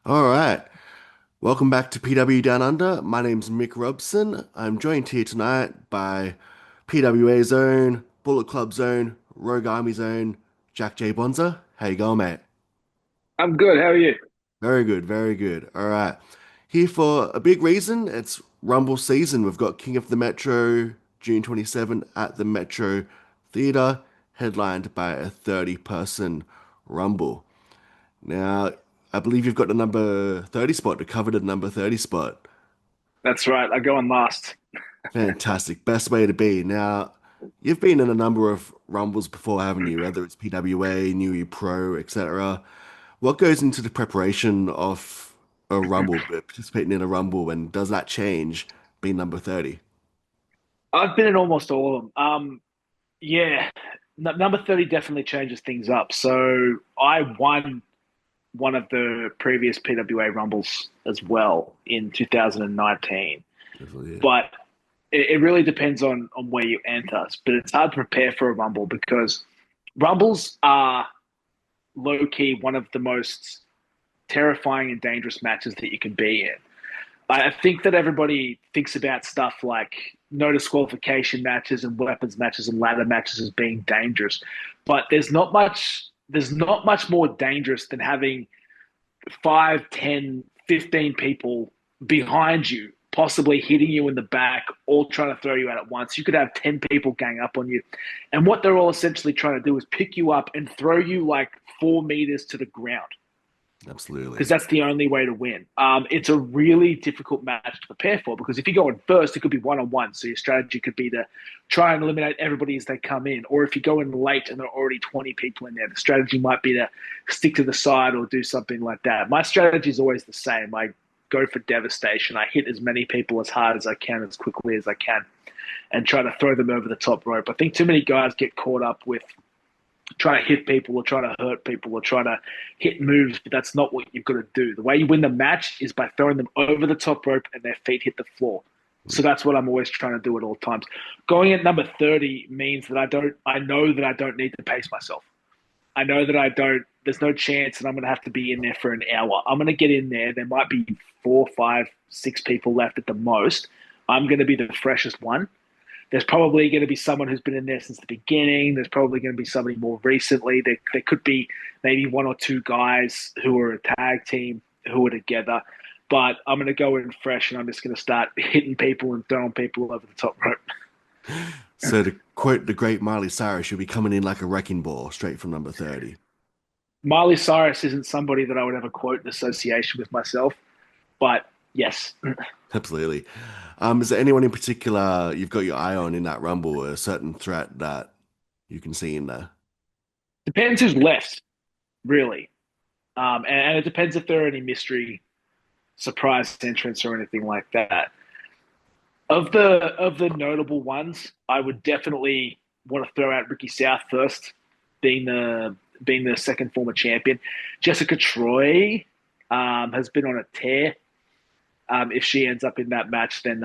All right. Welcome back to PW Down Under. My name's Mick Robson. I'm joined here tonight by PWA Zone, Bullet Club Zone, Rogue Army Zone, Jack J. Bonza. How you going, mate? I'm good. How are you? Very good, very good. All right. Here for a big reason. It's Rumble season. We've got King of the Metro, June 27 at the Metro Theatre, headlined by a 30-person Rumble. Now, I believe you've got the number 30 spot, the coveted number 30 spot. That's right. I go on last. Fantastic. Best way to be. Now, you've been in a number of Rumbles before, haven't you? Whether it's PWA, New Year Pro, etc. What goes into the preparation of a Rumble, participating in a Rumble, and does that change being number 30? I've been in almost all of them. Yeah, number 30 definitely changes things up. So I won one of the previous PWA Rumbles as well in 2019. Definitely. But it really depends on where you enter. But it's hard to prepare for a Rumble because Rumbles are low key one of the most terrifying and dangerous matches that you can be in. I think that everybody thinks about stuff like no disqualification matches and weapons matches and ladder matches as being dangerous, but there's not much more dangerous than having 5, 10, 15 people behind you, possibly hitting you in the back, all trying to throw you out at once. You could have 10 people gang up on you. And what they're all essentially trying to do is pick you up and throw you like 4 meters to the ground because Absolutely. that's the only way to win. It's a really difficult match to prepare for because if you go in first, it could be one on one. So your strategy could be to try and eliminate everybody as they come in. Or if you go in late and there are already 20 people in there, the strategy might be to stick to the side or do something like that. My strategy is always the same. I go for devastation. I hit as many people as hard as I can, as quickly as I can, and try to throw them over the top rope. I think too many guys get caught up with trying to hit people or trying to hurt people or trying to hit moves, but that's not what you've got to do. The way you win the match is by throwing them over the top rope and their feet hit the floor. So that's what I'm always trying to do at all times. Going at number 30 means that I know that I don't need to pace myself. I know that I don't, there's no chance that I'm going to have to be in there for an hour. I'm going to get in there. There might be 4, 5, 6 people left at the most. I'm going to be the freshest one. There's probably going to be someone who's been in there since the beginning. There's probably going to be somebody more recently. There could be maybe one or two guys who are a tag team who are together. But I'm going to go in fresh and I'm just going to start hitting people and throwing people over the top rope. So to quote the great Miley Cyrus, you'll be coming in like a wrecking ball straight from number 30. Miley Cyrus isn't somebody that I would ever quote in association with myself. But yes, Absolutely. Is there anyone in particular you've got your eye on in that Rumble, or a certain threat that you can see in there? depends who's left, really. And it depends if there are any mystery surprise entrants or anything like that. Of the notable ones, I would definitely want to throw out Ricky South first, being the second former champion. Jessica Troy has been on a tear. If she ends up in that match, then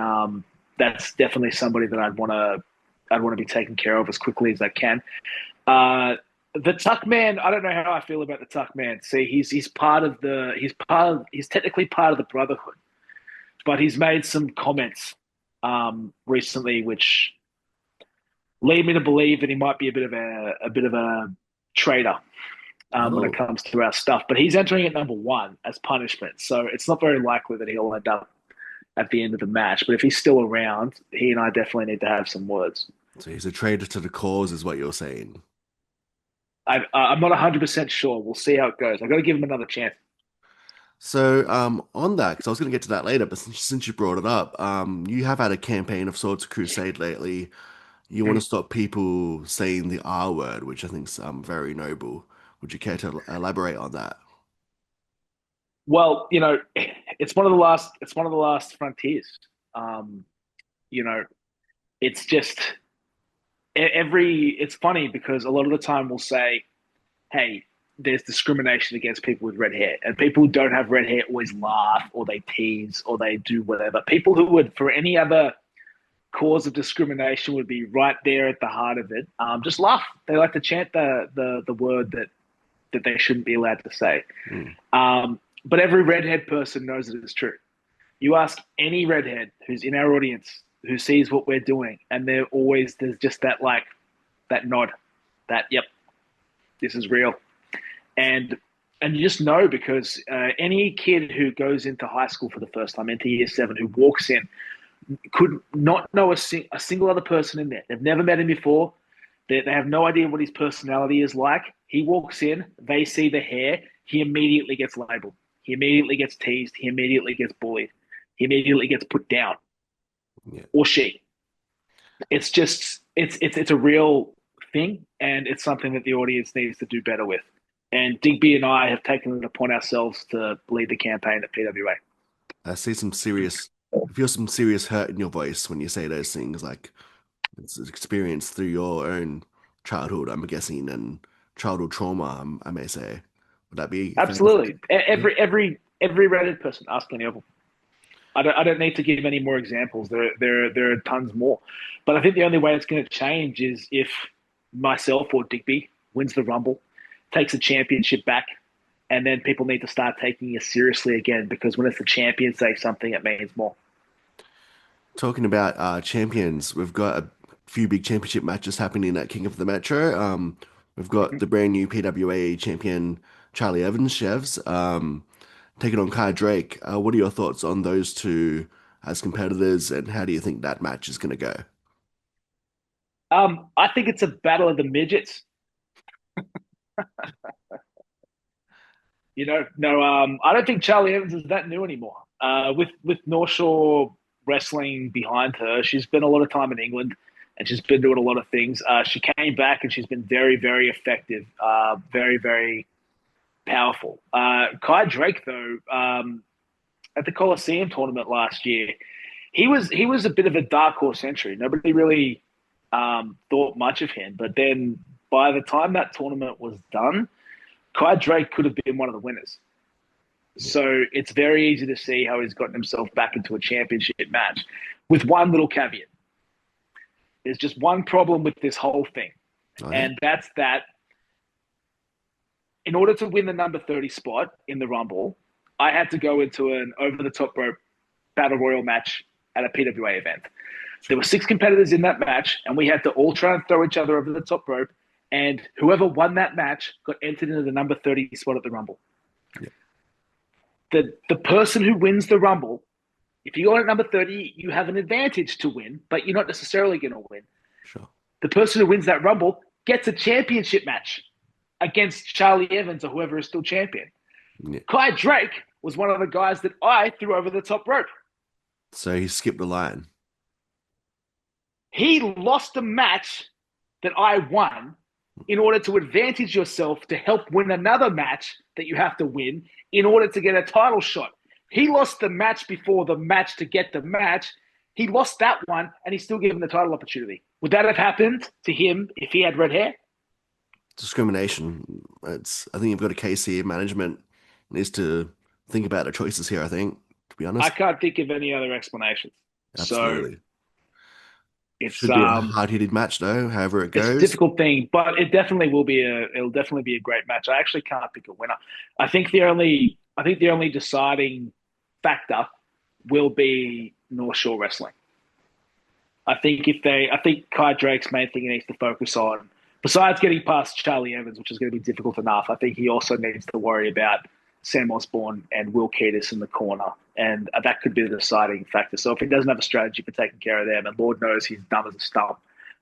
that's definitely somebody that I'd want to be taken care of as quickly as I can. The Tuck Man, I don't know how I feel about the Tuck Man. See, he's technically part of the Brotherhood, but he's made some comments recently which lead me to believe that he might be a bit of a traitor when it Oh, comes to our stuff. But he's entering at number one as punishment, so it's not very likely that he'll end up at the end of the match. But if he's still around, he and I definitely need to have some words. so he's a traitor to the cause, is what you're saying. I'm not 100% sure. We'll see how it goes. I've got to give him another chance. So, on that, because I was going to get to that later, but since you brought it up, you have had a campaign of Swords of Crusade lately. You want to stop people saying the R word, which I think's very noble. Would you care to elaborate on that? Well, it's one of the last frontiers. Um, you know, it's just it's funny because a lot of the time we'll say, hey, there's discrimination against people with red hair. And people who don't have red hair always laugh or they tease or they do whatever. People who would, for any other cause of discrimination, would be right there at the heart of it. Just laugh. They like to chant the word that they shouldn't be allowed to say. Hmm. but every redhead person knows that it's true. You ask any redhead who's in our audience who sees what we're doing, and there's just that like that nod, that yep, this is real, and and you just know because any kid who goes into high school for the first time, into year seven, who walks in, could not know a single other person in there. They've never met him before. They have no idea what his personality is like. He walks in, they see the hair, he immediately gets labeled. He immediately gets teased. He immediately gets bullied. He immediately gets put down, Yeah. or she. It's just it's a real thing, and it's something that the audience needs to do better with. And Digby and I have taken it upon ourselves to lead the campaign at PWA. I see some serious, I feel some serious hurt in your voice when you say those things. Like it's experienced through your own childhood, I'm guessing, and childhood trauma, I may say. Would that be fair to say? Absolutely, Yeah. every Reddit person, ask any of them. I don't need to give any more examples. There are tons more, but I think the only way it's going to change is if myself or Digby wins the Rumble, takes the championship back, and then people need to start taking it seriously again because when it's the champion say something, it means more. Talking about champions, we've got a few big championship matches happening at King of the Metro. We've got the brand new PWA champion Charlie Evans, Chevs, taking on Kai Drake. What are your thoughts on those two as competitors, and how do you think that match is going to go? I think it's a battle of the midgets. No, I don't think Charlie Evans is that new anymore. With North Shore Wrestling behind her, she's spent a lot of time in England, and she's been doing a lot of things. She came back and she's been very, very effective, very, very powerful. Kai Drake, though, at the Coliseum tournament last year, he was a bit of a dark horse entry. Nobody really thought much of him, but then by the time that tournament was done, Kai Drake could have been one of the winners. Yeah. So it's very easy to see how he's gotten himself back into a championship match with one little caveat. There's just one problem with this whole thing, Oh yeah. and that's that in order to win the number 30 spot in the Rumble, I had to go into an over the top rope battle royal match at a PWA event. There Sure. were six competitors in that match, and we had to all try and throw each other over the top rope. And whoever won that match got entered into the number 30 spot at the Rumble. Yeah. The person who wins the Rumble, if you go in at number 30, you have an advantage to win, but you're not necessarily going to win. Sure. The person who wins that Rumble gets a championship match against Charlie Evans or whoever is still champion. Yeah. Kai Drake was one of the guys that I threw over the top rope. So he skipped the line. He lost a match that I won in order to advantage yourself to help win another match that you have to win in order to get a title shot. He lost the match before the match to get the match. He lost that one and he's still given the title opportunity. Would that have happened to him if he had red hair? Discrimination. It's. I think you've got a case here. Management needs to think about their choices here. I think, to be I honest, can't think of any other explanations. So absolutely. it's Should be a hard-hitted match though. However it it's a goes. difficult thing, but it'll definitely be a great match. I actually can't pick a winner. I think the only deciding factor will be North Shore Wrestling. I think Kai Drake's main thing he needs to focus on, besides getting past Charlie Evans, which is going to be difficult enough, I think he also needs to worry about Sam Osborne and Will Keatis in the corner. And that could be the deciding factor. So if he doesn't have a strategy for taking care of them, and Lord knows he's dumb as a stump,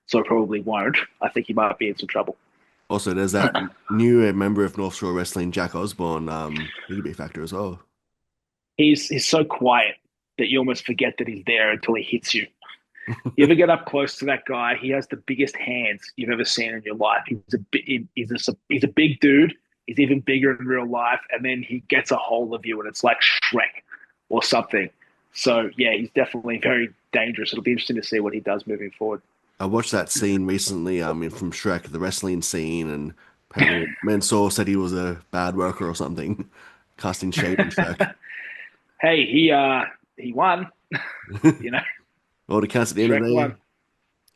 so probably won't, I think he might be in some trouble. Also, there's that new member of North Shore Wrestling, Jack Osborne. He could be a factor as well. He's so quiet that you almost forget that he's there until he hits you. You ever get up close to that guy? He has the biggest hands you've ever seen in your life. He's a big dude. He's even bigger in real life, and then he gets a hold of you, and it's like Shrek or something. So yeah, he's definitely very dangerous. It'll be interesting to see what he does moving forward. I watched that scene recently, from Shrek, the wrestling scene, and apparently Mansoor said he was a bad worker or something, casting shade on Shrek. Hey, he won. You know, All the counts at the end of Shrek the day, won.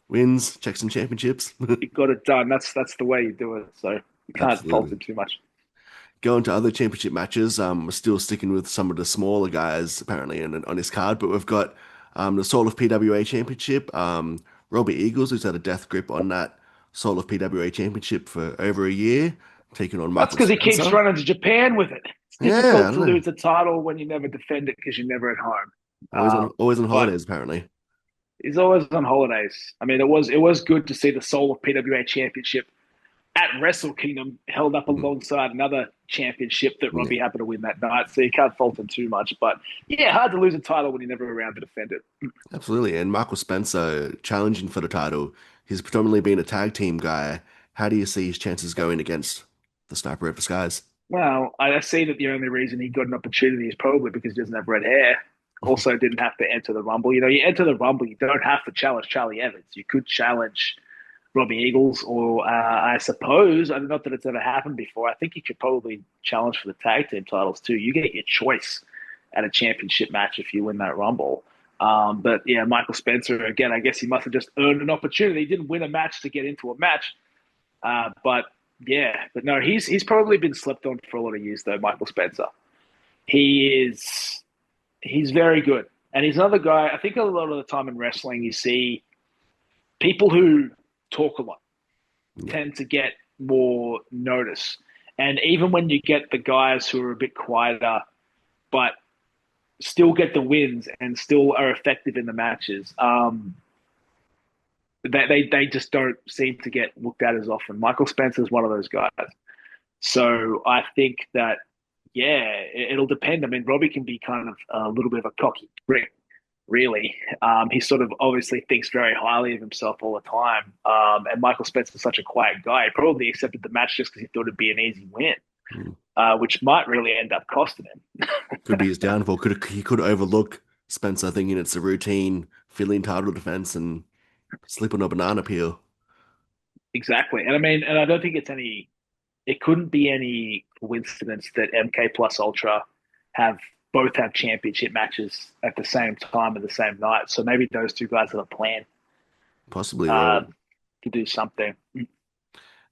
wins, checks and championships. He got it done. That's the way you do it. So you can't fault Absolutely. him too much. going to other championship matches, we're still sticking with some of the smaller guys apparently on his card, but we've got the Soul of PWA Championship, Robbie Eagles, who's had a death grip on that Soul of PWA Championship for over a year, taking on That's Michael because he keeps Spencer. running to Japan with it. It's Yeah, I difficult don't to know. lose a title when you never defend it because you're never at home. Always on But holidays apparently. he's always on holidays. I mean, it was good to see the Soul of PWA Championship at Wrestle Kingdom held up Mhm. alongside another championship that Yeah, Robbie happened to win that night. So you can't fault him too much. But yeah, hard to lose a title when you're never around to defend it. absolutely. And Michael Spencer challenging for the title. He's predominantly been a tag team guy. How do you see his chances going against the Sniper of the Skies? Well, I see that the only reason he got an opportunity is probably because he doesn't have red hair. Also, didn't have to enter the Rumble. You enter the Rumble, you don't have to challenge Charlie Evans. You could challenge Robbie Eagles, or I suppose, not that it's ever happened before. I think you could probably challenge for the tag team titles too. You get your choice at a championship match if you win that Rumble. But yeah, Michael Spencer again. I guess he must have just earned an opportunity. He didn't win a match to get into a match, but yeah, but no, he's probably been slept on for a lot of years though. Michael Spencer, he's very good, and he's another guy. I think a lot of the time in wrestling, you see people who talk a lot Yeah. tend to get more notice. And even when you get the guys who are a bit quieter, but still get the wins and still are effective in the matches, they just don't seem to get looked at as often. Michael Spencer is one of those guys. So I think that, yeah, it'll depend. I mean, Robbie can be kind of a little bit of a cocky prick, really. He sort of obviously thinks very highly of himself all the time. And Michael Spencer's such a quiet guy. He probably accepted the match just because he thought it'd be an easy win, Mm. which might really end up costing him. Could be his downfall. He could overlook Spencer thinking it's a routine filling title defense and slip on a banana peel. Exactly. And I mean, and I don't think it couldn't be any coincidence that MK plus Ultra have both have championship matches at the same time at the same night. So maybe those two guys have a plan Possibly. uh, Well, to do something.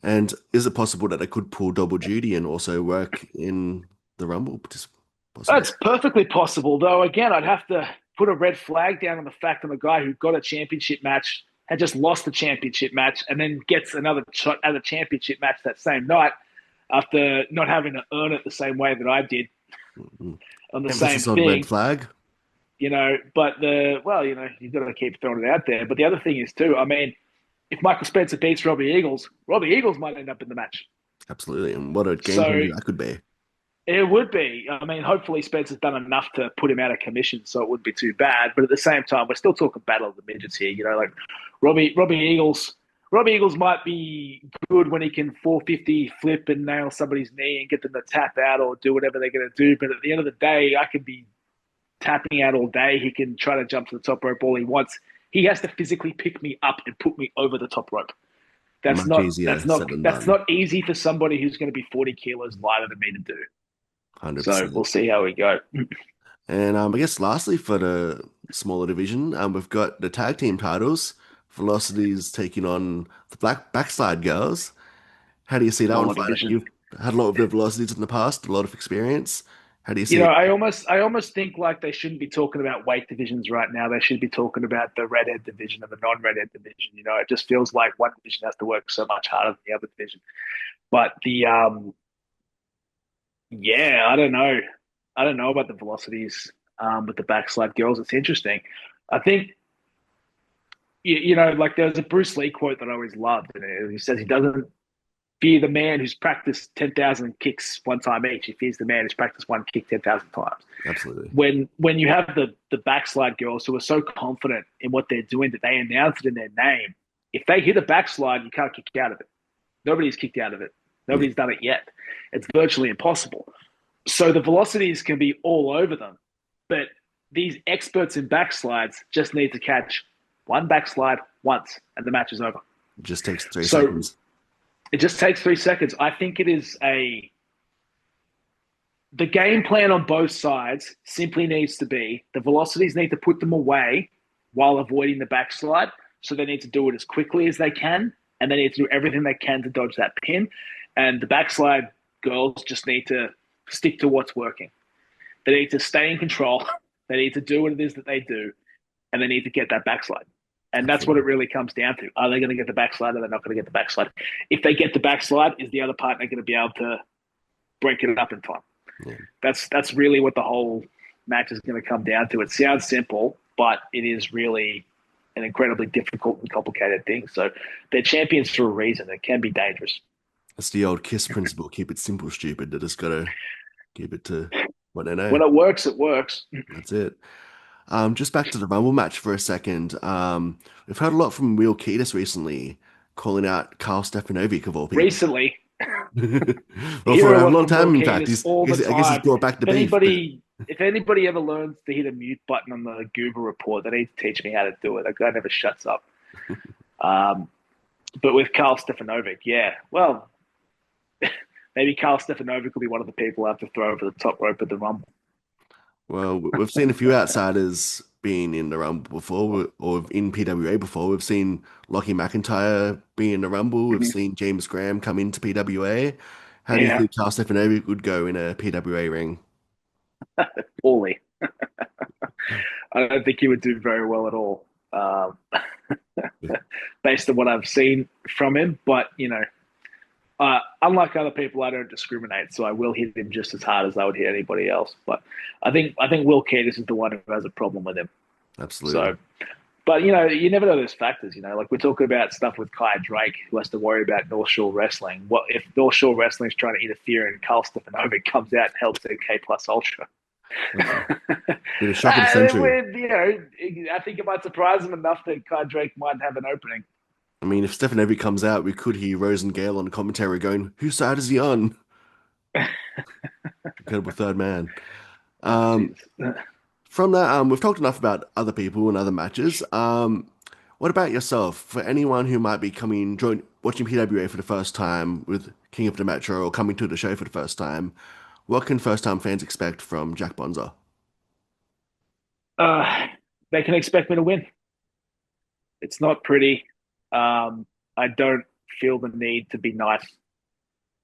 and is it possible that they could pull double duty and also work in the Rumble? Just possibly. That's perfectly possible, though. Again, I'd have to put a red flag down on the fact that the guy who got a championship match had just lost the championship match and then gets another shot at a championship match that same night after not having to earn it the same way that I did Mm. on the same Emphasis on red thing. flag. But you've got to keep throwing it out there. But the other thing is too, I mean, if Michael Spencer beats Robbie Eagles might end up in the match. Absolutely. And what a game So changer that could be. it would be. I mean, hopefully Spencer's done enough to put him out of commission, so it wouldn't be too bad. But at the same time, we're still talking battle of the midgets here. Like Robbie Eagles. Robbie Eagles might be good when he can 450 flip and nail somebody's knee and get them to tap out or do whatever they're going to do. But at the end of the day, I could be tapping out all day. He can try to jump to the top rope all he wants. He has to physically pick me up and put me over the top rope. That's Much not easier that's not said than that's done. not easy for somebody who's going to be 40 kilos lighter than me to do. So 100%. we'll see how we go. And I guess lastly for the smaller division, we've got the tag team titles. Velocity's taking on the Black Backslide Girls. How do you see that one Smaller fighting? division. You've had a lot of the Velocities in the past, a lot of experience. How do you You see know, it? I almost think like they shouldn't be talking about weight divisions right now. They should be talking about the redhead division and the non-redhead division. It just feels like one division has to work so much harder than the other division. But yeah, I don't know. I don't know about the velocities with the backslide girls. It's interesting. I think like there's a Bruce Lee quote that I always loved, and he says he doesn't fear the man who's practiced 10,000 kicks one time each. He fears the man who's practiced one kick 10,000 times. Absolutely. When you have the backslide girls who are so confident in what they're doing that they announce it in their name, if they hit a backslide, you can't kick out of it. Nobody's kicked out of it. Yeah, Nobody's done it yet. It's virtually impossible. So the velocities can be all over them, but these experts in backslides just need to catch one backslide once, and the match is over. it just takes three So seconds. it just takes 3 seconds. I think it is the game plan on both sides simply needs to be the velocities need to put them away while avoiding the backslide. So they need to do it as quickly as they can, and they need to do everything they can to dodge that pin. And the backslide girls just need to stick to what's working. They need to stay in control. They need to do what it is that they do, and they need to get that backslide. And that's what Absolutely. it really comes down to. Are they going to get the backslide or they're not going to get the backslide? If they get the backslide, is the other partner going to be able to break it up in time? Yeah. That's really what the whole match is going to come down to. It sounds simple, but it is really an incredibly difficult and complicated thing. So they're champions for a reason. It can be dangerous. That's the old KISS principle. Keep it simple, stupid. They just gotta keep it to what they know. When it works, it works. That's it. Just back to the Rumble match for a second. We've heard a lot from Will Keatis recently, calling out Carl Stefanovic of all people. Recently, Well, hear for a a lot long from Will time, in fact, Canis all the I guess he's time. brought back the If beef. But anybody ever learns to hit a mute button on the Goober report, they need to teach me how to do it. That guy never shuts up. Um, but with Carl Stefanovic, yeah, well, maybe Carl Stefanovic will be one of the people I have to throw over the top rope at the Rumble. well, we've seen a few outsiders being in the Rumble before, or in PWA before. We've seen Lockie McIntyre be in the Rumble. We've Mm-hmm. seen James Graham come into PWA. How do you Yeah, think Carl Stefanovic would go in a PWA ring? poorly. I don't think he would do very well at all, based on what I've seen from him. But unlike other people, I don't discriminate, so I will hit him just as hard as I would hit anybody else. But I think Will Catus is the one who has a problem with him. Absolutely. So, but you never know those factors. Like we're talking about stuff with Kai Drake, who has to worry about North Shore Wrestling. What if North Shore Wrestling is trying to interfere and Carl Stefanovic comes out and helps their K Plus Ultra? That's a bit of shock of the century. I think it might surprise him enough that Kai Drake might have an opening. I mean, if Stefanovic comes out, we could hear Rose and Gale on commentary going, "Whose side is he on?" Incredible third man. Oh, Um, Jesus. from that, we've talked enough about other people and other matches. What about yourself? For anyone who might be watching PWA for the first time with King of the Metro or coming to the show for the first time, what can first-time fans expect from Jack Bonza? Uh, they can expect me to win. It's not pretty. I don't feel the need to be nice.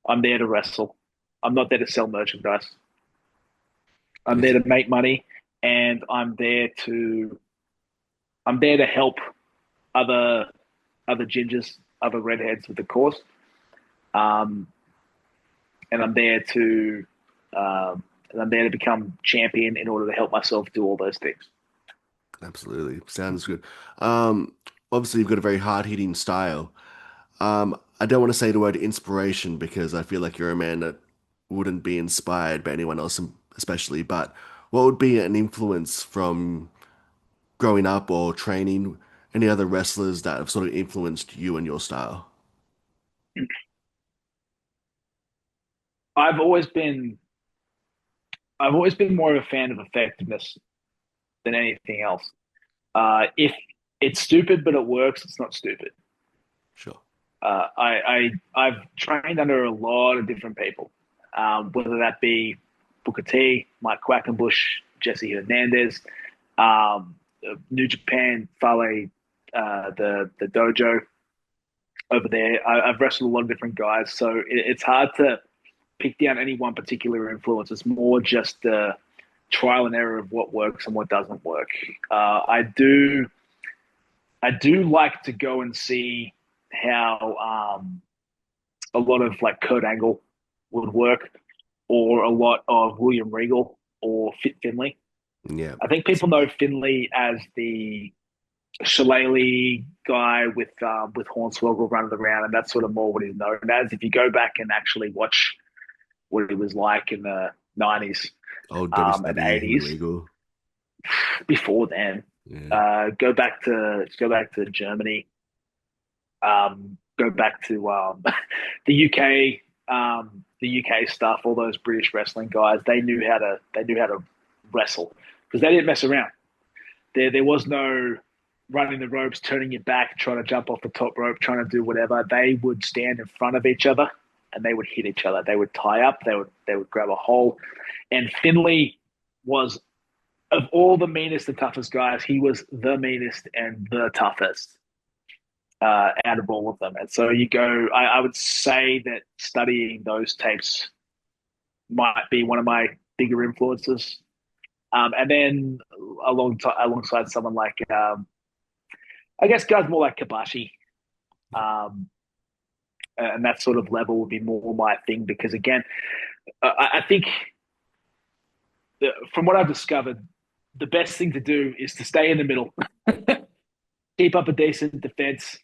I'm there to wrestle. I'm not there to sell merchandise. I'm It's there to make money, and I'm there to help other other gingers, other redheads with the course. Um, and I'm there to become champion in order to help myself do all those things. absolutely sounds good. Obviously, you've got a very hard-hitting style. I don't want to say the word inspiration because I feel like you're a man that wouldn't be inspired by anyone else, especially. But what would be an influence from growing up or training? Any other wrestlers that have sort of influenced you and your style? I've always been I've always been more of a fan of effectiveness than anything else. If it's stupid but it works, it's not stupid. Sure. I've trained under a lot of different people, whether that be Booker T, Mike Quackenbush, Jesse Hernandez, New Japan, Fale, the dojo over there. I've wrestled a lot of different guys, so it's hard to pick down any one particular influence. It's more just the trial and error of what works and what doesn't work. I do like to go and see how a lot of like Kurt Angle would work, or a lot of William Regal or Fit Finley. Yeah. I think people know Finley as the shillelagh guy with Hornswoggle running around, and that's sort of more what he's known as. If you go back and actually watch what he was like in the '90s Old and WCW and '80s, Regal. before then, Yeah. go back to Germany, go back to the UK, the UK stuff. All those British wrestling guys, they knew how to wrestle because they didn't mess around. There was no running the ropes, turning your back, trying to jump off the top rope, trying to do whatever. They would stand in front of each other and they would hit each other. They would tie up. They would grab a hole. And Finley was, of all the meanest and toughest guys, he was the meanest and the toughest out of all of them. And so you go. I would say that studying those tapes might be one of my bigger influences. And then alongside someone like, I guess guys more like Kabashi, um, and that sort of level would be more my thing because again, I think from what I've discovered, the best thing to do is to stay in the middle, keep up a decent defense,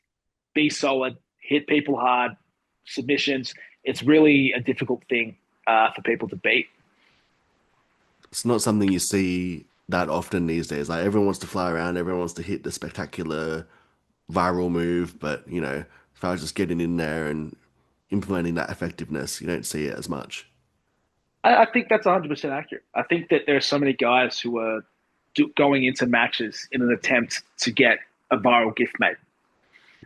be solid, hit people hard, submissions. It's really a difficult thing for people to beat. It's not something you see that often these days. Like everyone wants to fly around, everyone wants to hit the spectacular viral move, but as far as just getting in there and implementing that effectiveness, you don't see it as much. I think that's 100% accurate. I think that there are so many guys who are going into matches in an attempt to get a viral gift made.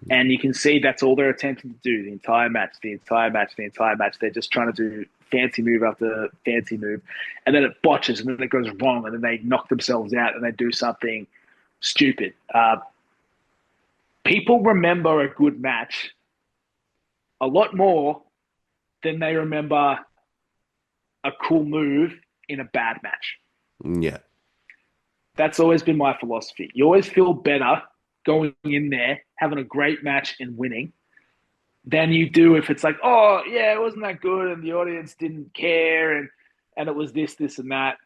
And you can see that's all they're attempting to do the entire match, the entire match, the entire match. They're just trying to do fancy move after fancy move. And then it botches and then it goes wrong and then they knock themselves out and they do something stupid. People remember a good match a lot more than they remember a cool move in a bad match. Yeah. That's always been my philosophy. You always feel better going in there, having a great match and winning than you do if it's like, oh yeah, it wasn't that good and the audience didn't care and it was this, this and that.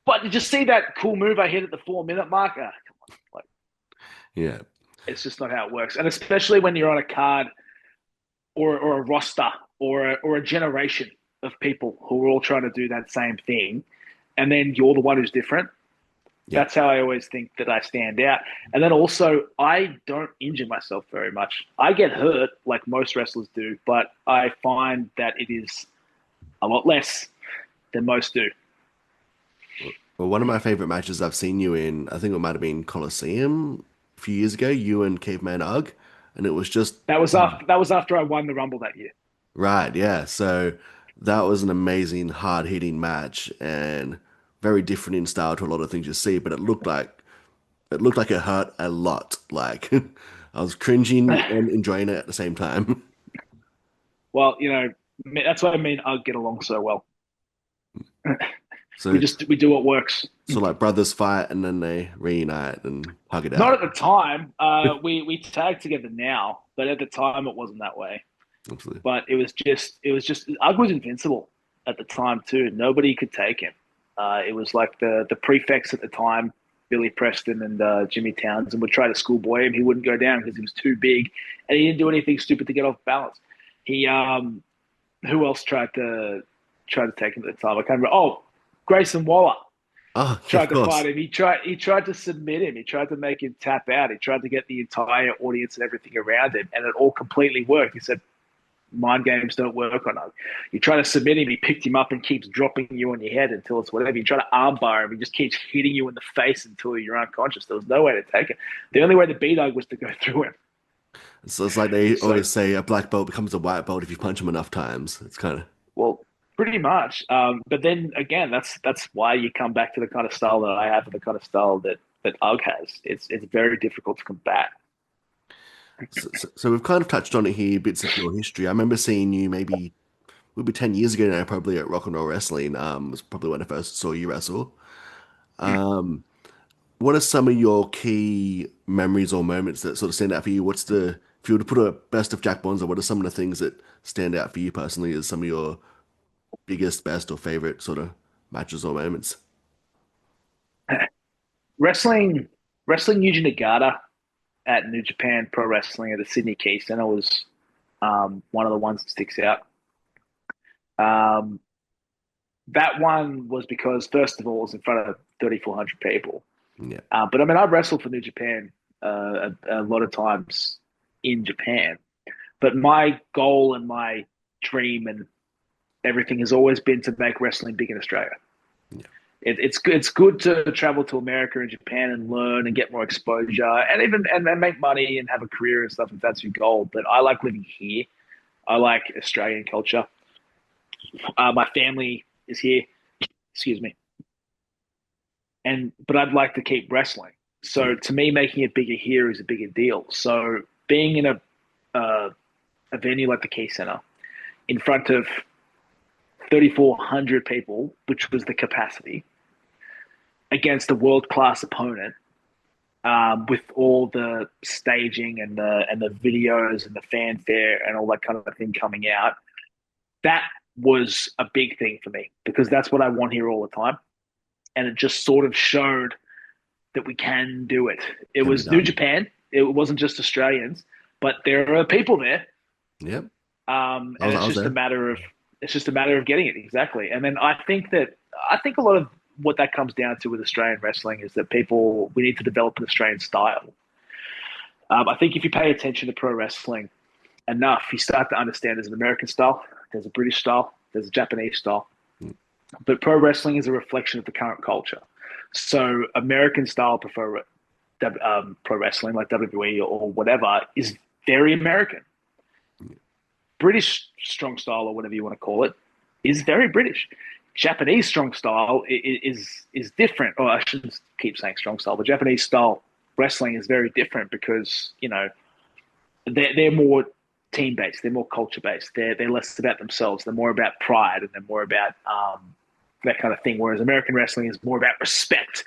But you just see that cool move I hit at the 4 minute mark. Come on, like Yeah. it's just not how it works. And especially when you're on a card or a roster or a generation of people who are all trying to do that same thing, and then you're the one who's different. Yeah. That's how I always think that I stand out. And then also, I don't injure myself very much. I get hurt like most wrestlers do, but I find that it is a lot less than most do. Well, one of my favorite matches I've seen you in, I think it might have been Coliseum a few years ago, you and Caveman Ugg, and it was just That was after I won the Rumble that year. right, yeah. So that was an amazing hard hitting match and very different in style to a lot of things you see, but it looked like it hurt a lot. Like I was cringing and enjoying it at the same time. Well, that's why me and Ugg get along so well. we So just we do what works. so like brothers fight and then they reunite and hug it Not out. at the time. We tag together now, but at the time it wasn't that way. Absolutely. But it was just Ugg was invincible at the time too. Nobody could take him. It was like the prefects at the time, Billy Preston and Jimmy Townsend would try to schoolboy him. He wouldn't go down because he was too big, and he didn't do anything stupid to get off balance. He who else tried to take him at the time? I can't remember. Oh, Grayson Waller Oh, yeah, of tried to course. fight him. He tried to submit him. He tried to make him tap out. He tried to get the entire audience and everything around him, and it all completely worked. He said, mind games don't work on him. You try to submit him, he picked him up and keeps dropping you on your head until it's whatever. You try to armbar him, he just keeps hitting you in the face until you're unconscious. There was no way to take it. The only way to beat Ugg was to go through him. So it's like they So, always say a black belt becomes a white belt if you punch him enough times. It's kind of well, pretty much. But then again, that's why you come back to the kind of style that I have and the kind of style that Ugg has. It's very difficult to combat. so we've kind of touched on it here, bits of your history. I remember seeing you maybe 10 years ago now, probably at Rock and Roll Wrestling. Was probably when I first saw you wrestle. What are some of your key memories or moments that sort of stand out for you? If you were to put a best of Jack Bonza, what are some of the things that stand out for you personally as some of your biggest, best, or favorite sort of matches or moments? Wrestling Yuji Nagata at New Japan Pro Wrestling at the Sydney Key Center was one of the ones that sticks out. Um, that one was because, first of all, it was in front of 3,400 people. Yeah, But I mean, I've wrestled for New Japan a lot of times in Japan. But my goal and my dream and everything has always been to make wrestling big in Australia. yeah, It's good to travel to America and Japan and learn and get more exposure and even and make money and have a career and stuff if that's your goal. But I like living here. I like Australian culture. My family is here. Excuse me. But I'd like to keep wrestling. yeah, So to me, making it bigger here is a bigger deal. So being in uh, a venue like the Key Center in front of 3,400 people, which was the capacity, against a world class opponent, with all the staging and the videos and the fanfare and all that kind of thing coming out. That was a big thing for me because that's what I want here all the time, and it just sort of showed that we can do it. It Can be was New done. Japan. It wasn't just Australians, but there are people there, Yep. and I was there. it's just a matter of getting it exactly. And then I think a lot of what that comes down to with Australian wrestling is that we need to develop an Australian style. I think if you pay attention to pro wrestling enough, you start to understand there's an American style, there's a British style, there's a Japanese style, but pro wrestling is a reflection of the current culture. So American style pro wrestling like WWE or whatever is very American. British strong style or whatever you want to call it is very British. Japanese strong style is different, or I shouldn't keep saying strong style, but Japanese style wrestling is very different because they're more team based, they're more culture based, they're less about themselves, they're more about pride, and they're more about that kind of thing. Whereas American wrestling is more about respect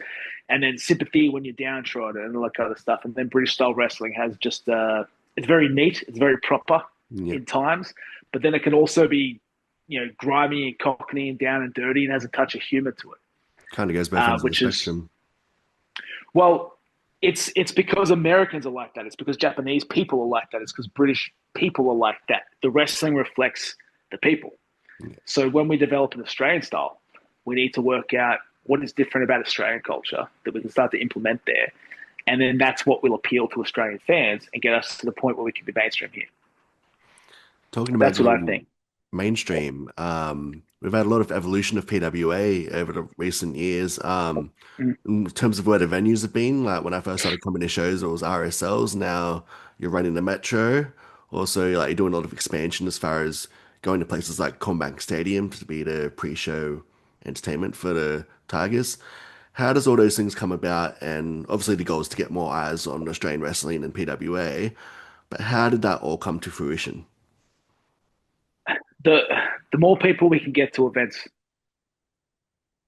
and then sympathy when you're downtrodden and all that kind of stuff. And then British style wrestling has just it's very neat, it's very proper Yep. in times, but then it can also be grimy and cockney and down and dirty and has a touch of humor to it, Kind of goes both ends of the which is spectrum. well, it's because Americans are like that. It's because Japanese people are like that. It's because British people are like that. The wrestling reflects the people. Yeah. So when we develop an Australian style, we need to work out what is different about Australian culture that we can start to implement there. And then that's what will appeal to Australian fans and get us to the point where we can be mainstream here. Talking about That's what I getting think. mainstream, we've had a lot of evolution of PWA over the recent years. Mm. In terms of where the venues have been, like when I first started coming to shows, it was RSLs. Now you're running the Metro. Also, like you're doing a lot of expansion as far as going to places like Combank Stadium to be the pre-show entertainment for the Tigers. How does all those things come about? And obviously the goal is to get more eyes on Australian wrestling and PWA, but how did that all come to fruition? The the more people we can get to events,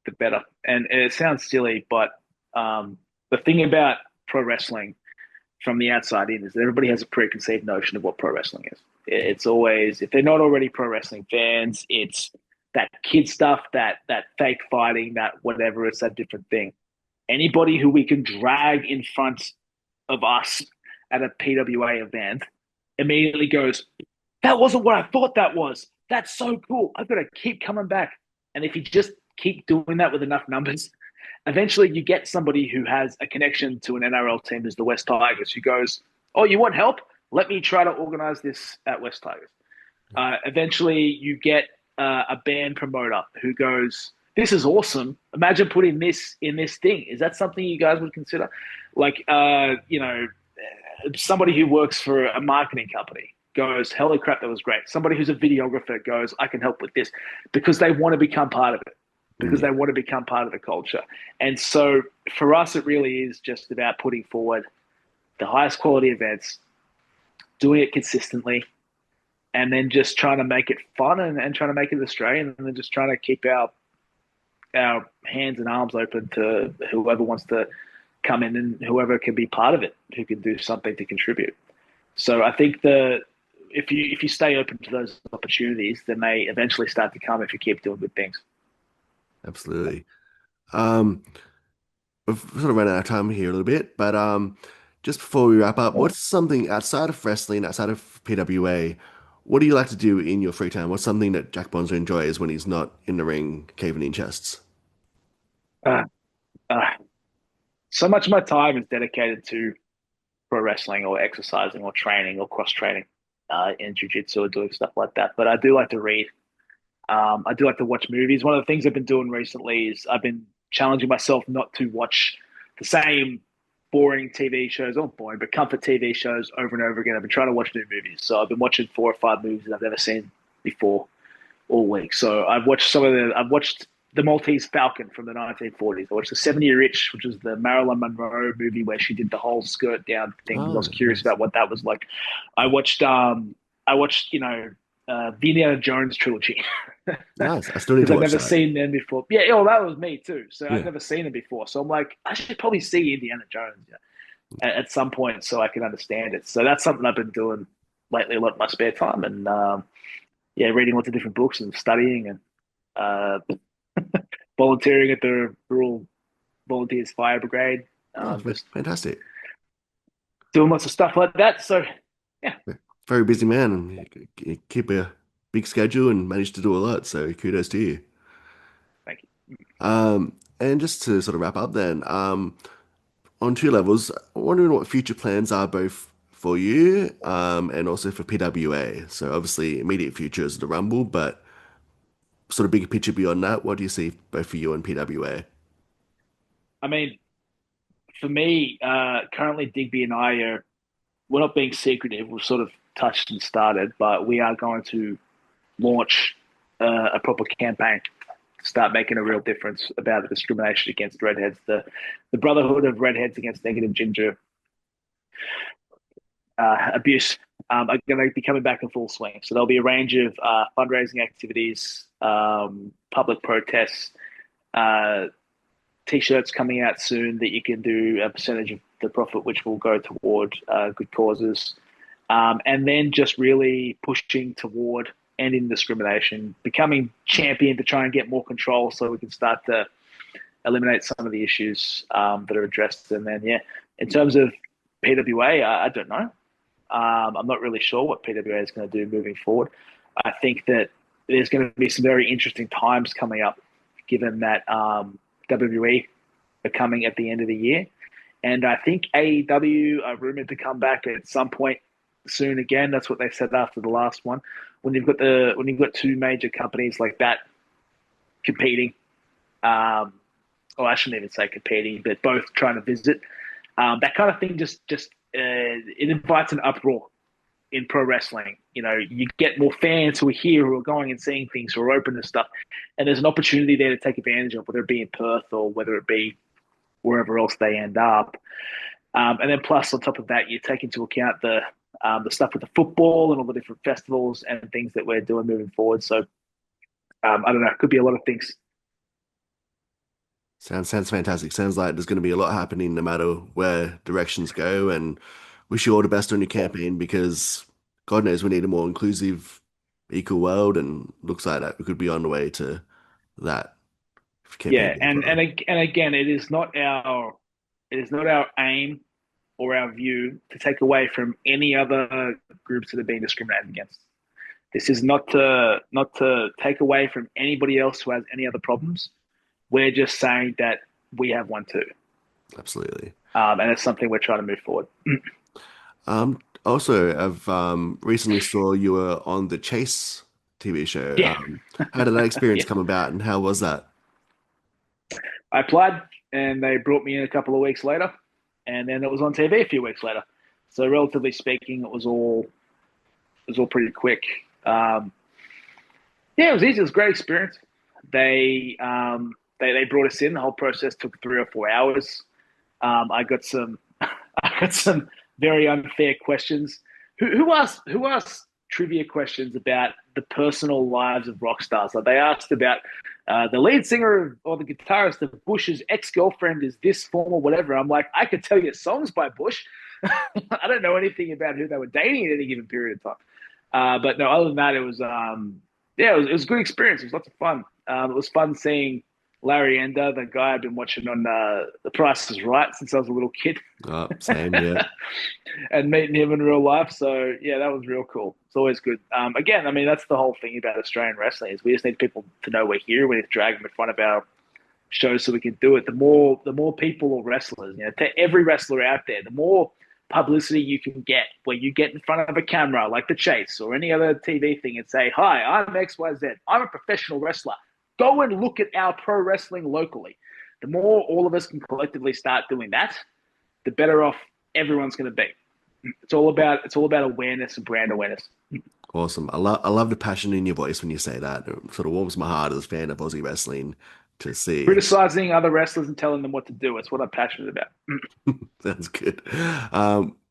the better. And it sounds silly, but the thing about pro wrestling from the outside in is that everybody has a preconceived notion of what pro wrestling is. It's always, if they're not already pro wrestling fans, it's that kid stuff, that fake fighting, that whatever. It's that different thing. Anybody who we can drag in front of us at a PWA event immediately goes, "That wasn't what I thought that was. That's so cool. I've got to keep coming back." And if you just keep doing that with enough numbers, eventually you get somebody who has a connection to an NRL team as the West Tigers who goes, "Oh, you want help? Let me try to organize this at West Tigers." Eventually you get a band promoter who goes, "This is awesome. Imagine putting this in this thing. Is that something you guys would consider?" Like, somebody who works for a marketing company goes, "Holy crap, that was great." Somebody who's a videographer goes, "I can help with this," because they want to become part of it, because Yeah, they want to become part of the culture. And so for us, it really is just about putting forward the highest quality events, doing it consistently, and then just trying to make it fun and trying to make it Australian, and then just trying to keep our hands and arms open to whoever wants to come in and whoever can be part of it, who can do something to contribute. So I think if you stay open to those opportunities, then they eventually start to come if you keep doing good things. absolutely. Um, we've sort of run out of time here a little bit, but just before we wrap up, what's something outside of wrestling, outside of PWA, what do you like to do in your free time? What's something that Jack Bonza enjoys when he's not in the ring caving in chests? Uh, uh, so much of my time is dedicated to pro wrestling or exercising or training or cross training in jiu-jitsu or doing stuff like that. But I do like to read. I do like to watch movies. One of the things I've been doing recently is I've been challenging myself not to watch the same boring TV shows, not boring, but comfort TV shows over and over again. I've been trying to watch new movies. So I've been watching 4 or 5 movies that I've never seen before all week. So I've watched the Maltese Falcon from the 1940s. I watched the 70 Year Itch, which was the Marilyn Monroe movie where she did the whole skirt down thing because I was Oh, curious nice. about what that was like. I watched the Indiana Jones trilogy. Nice. I still need because to I'd watch never that. seen them before. Yeah, oh, that was me too. So I'd Yeah. never seen them before. So I'm like, I should probably see Indiana Jones, at some point so I can understand it. So that's something I've been doing lately a lot in my spare time, and yeah, reading lots of different books and studying and uh, volunteering at the Rural Volunteers Fire Brigade. Oh, Just fantastic. doing lots of stuff like that. So yeah, Yeah. Very busy man, and you keep a big schedule and manage to do a lot. So kudos to you. thank you. And just to sort of wrap up then, on two levels, I'm wondering what future plans are both for you, and also for PWA. So obviously immediate future is the Rumble, but sort of bigger picture beyond that, what do you see both for you and PWA? I mean, for me, currently Digby and I are we're not being secretive. We've sort of touched and started, but we are going to launch a proper campaign to start making a real difference about the discrimination against redheads, the Brotherhood of Redheads Against Negative Ginger abuse are going to be coming back in full swing. So there'll be a range of fundraising activities, public protests, uh, t-shirts coming out soon that you can do a percentage of the profit, which will go toward good causes, and then just really pushing toward ending discrimination, becoming champion to try and get more control, so we can start to eliminate some of the issues that are addressed. And then, yeah, in terms of PWA, I don't know. I'm not really sure what PWA is going to do moving forward. I think that there's going to be some very interesting times coming up, given that WWE are coming at the end of the year. And I think AEW are rumored to come back at some point soon again. That's what they said after the last one. When you've got two major companies like that competing, um, or I shouldn't even say competing, but both trying to visit, that kind of thing just it invites an uproar in pro wrestling. You know, you get more fans who are here who are going and seeing things, who are open to stuff, and there's an opportunity there to take advantage of, whether it be in Perth or whether it be wherever else they end up. And then plus on top of that, you take into account the stuff with the football and all the different festivals and things that we're doing moving forward. So I don't know, it could be a lot of things. Sounds fantastic. Sounds like there's going to be a lot happening no matter where directions go. And wish you all the best on your Yeah, campaign because God knows we need a more inclusive, equal world, and looks like that we could be on the way to that campaign yeah, goes well. and again, it is not our aim or our view to take away from any other groups that are being discriminated against. This is not to take away from anybody else who has any other problems. We're just saying that we have one too, Absolutely. and it's something we're trying to move forward. Also, I've recently saw you were on the Chase TV show. Yeah, How did that experience yeah. come about, and how was that? I applied, and they brought me in a couple of weeks later, and then it was on TV a few weeks later. So relatively speaking, it was all pretty quick. Um, yeah, it was easy. It was a great experience. They brought us in. The whole process took 3 or 4 hours. I got some I got some very unfair questions. Who asked trivia questions about the personal lives of rock stars? Like they asked about the lead singer or the guitarist of Bush's ex girlfriend is this form or whatever. I'm like, I could tell you songs by Bush. I don't know anything about who they were dating at any given period of time. But no, other than that, yeah, it was a good experience. It was lots of fun. It was fun seeing Larry Ender, the guy I've been watching on The Price is Right since I was a little kid, Same, yeah. and meeting him in real life. So yeah, that was real cool. It's always good. Again, I mean, that's the whole thing about Australian wrestling is we just need people to know we're here. We need to drag them in front of our shows so we can do it. The more people or wrestlers, to every wrestler out there, the more publicity you can get where you get in front of a camera like the Chase or any other TV thing and say, hi, I'm XYZ. I'm a professional wrestler. Go and look at our pro wrestling locally. The more all of us can collectively start doing that, the better off everyone's going to be. It's all about awareness and brand awareness. Awesome. I love the passion in your voice when you say that. It sort of warms my heart as a fan of Aussie wrestling to see. Criticizing other wrestlers and telling them what to do. It's what I'm passionate about. Sounds good.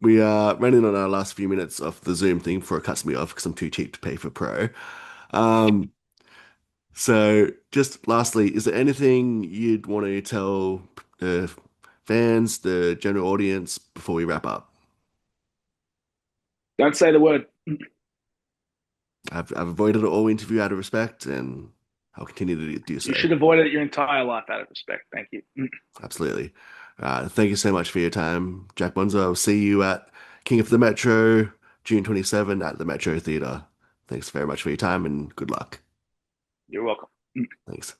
We are running on our last few minutes of the Zoom thing before it cuts me off because I'm too cheap to pay for Pro. Um, So, just lastly, is there anything you'd want to tell uh, fans, the general audience, before we wrap up? Don't say the word. I've avoided all interview out of respect, and I'll continue to do You so. should avoid it your entire life out of respect. Thank you. Absolutely. Thank you so much for your time, Jack Bonza. I'll see you at King of the Metro, June 27 at the Metro Theatre. Thanks very much for your time and good luck. You're welcome. Thanks.